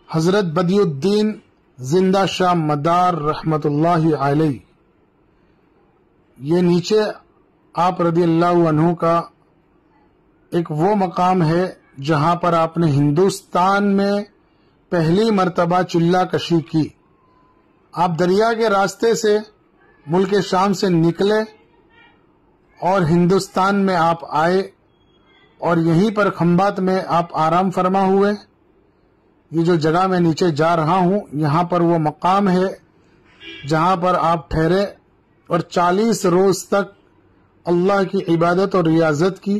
حضرت بدی الدین زندہ شاہ مدار رحمت اللہ علیہ، یہ نیچے آپ رضی اللہ عنہ کا ایک وہ مقام ہے جہاں پر آپ نے ہندوستان میں پہلی مرتبہ چلہ کشی کی۔ آپ دریا کے راستے سے ملک شام سے نکلے اور ہندوستان میں آپ آئے اور یہیں پر کھمبات میں آپ آرام فرما ہوئے۔ یہ جو جگہ میں نیچے جا رہا ہوں یہاں پر وہ مقام ہے جہاں پر آپ ٹھہرے اور 40 روز تک اللہ کی عبادت اور ریاضت کی،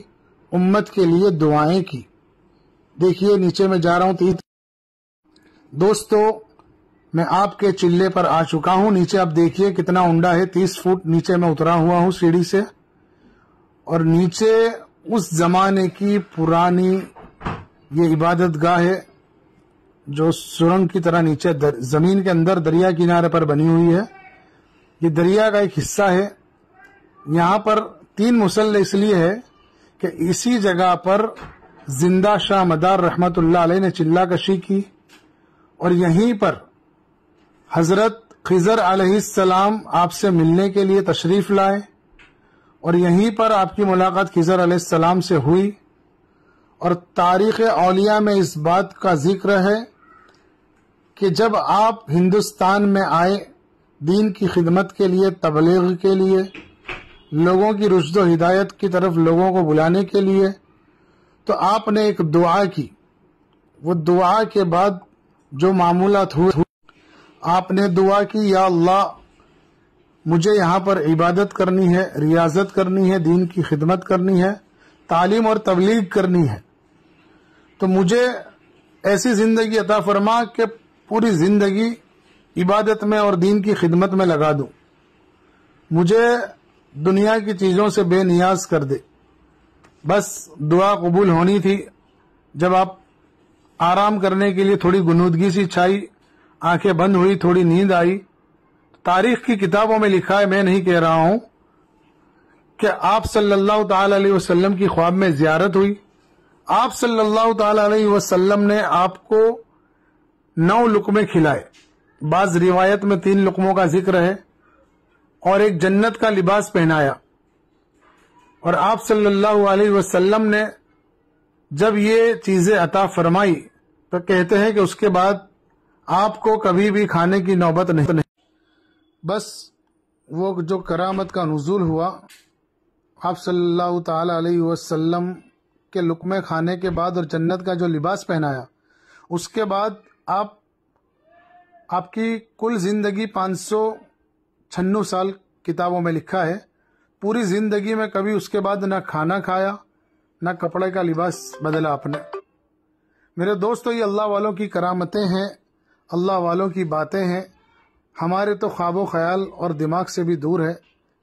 امت کے لیے دعائیں کی۔ دیکھیے نیچے میں جا رہا ہوں۔ دوستو، میں آپ کے چلے پر آ چکا ہوں۔ نیچے آپ دیکھیے کتنا اونڈا ہے، 30 فٹ نیچے میں اترا ہوا ہوں سیڑھی سے، اور نیچے اس زمانے کی پرانی یہ عبادت گاہ ہے جو سرنگ کی طرح نیچے زمین کے اندر دریا کنارے پر بنی ہوئی ہے۔ یہ دریا کا ایک حصہ ہے۔ یہاں پر 3 مصلی اس لیے ہے کہ اسی جگہ پر زندہ شاہ مدار رحمت اللہ علیہ نے چلہ کشی کی، اور یہیں پر حضرت خضر علیہ السلام آپ سے ملنے کے لیے تشریف لائے، اور یہیں پر آپ کی ملاقات خضر علیہ السلام سے ہوئی۔ اور تاریخ اولیاء میں اس بات کا ذکر ہے کہ جب آپ ہندوستان میں آئے دین کی خدمت کے لیے، تبلیغ کے لیے، لوگوں کی رشد و ہدایت کی طرف لوگوں کو بلانے کے لیے، تو آپ نے ایک دعا کی۔ وہ دعا کے بعد جو معمولات ہوئے، آپ نے دعا کی، یا اللہ مجھے یہاں پر عبادت کرنی ہے، ریاضت کرنی ہے، دین کی خدمت کرنی ہے، تعلیم اور تبلیغ کرنی ہے، تو مجھے ایسی زندگی عطا فرما کہ پوری زندگی عبادت میں اور دین کی خدمت میں لگا دوں، مجھے دنیا کی چیزوں سے بے نیاز کر دے۔ بس دعا قبول ہونی تھی۔ جب آپ آرام کرنے کے لیے تھوڑی گنودگی سی چھائی، آنکھیں بند ہوئی، تھوڑی نیند آئی، تاریخ کی کتابوں میں لکھا ہے، میں نہیں کہہ رہا ہوں، کہ آپ صلی اللہ تعالی علیہ وسلم کی خواب میں زیارت ہوئی۔ آپ صلی اللہ تعالی علیہ وسلم نے آپ کو 9 لقمے کھلائے۔ بعض روایت میں 3 لقموں کا ذکر ہے، اور ایک جنت کا لباس پہنایا۔ اور آپ صلی اللہ علیہ وسلم نے جب یہ چیزیں عطا فرمائی تو کہتے ہیں کہ اس کے بعد آپ کو کبھی بھی کھانے کی نوبت نہیں۔ بس وہ جو کرامت کا نزول ہوا، آپ صلی اللہ تعالی علیہ وسلم کے لقمے کھانے کے بعد اور جنت کا جو لباس پہنایا، اس کے بعد آپ کی کل زندگی 596 سال کتابوں میں لکھا ہے، پوری زندگی میں کبھی اس کے بعد نہ کھانا کھایا، نہ کپڑے کا لباس بدلا آپ نے۔ میرے دوستو، یہ اللہ والوں کی کرامتیں ہیں، اللہ والوں کی باتیں ہیں۔ ہمارے تو خواب و خیال اور دماغ سے بھی دور ہے،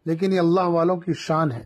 لیکن یہ اللہ والوں کی شان ہے۔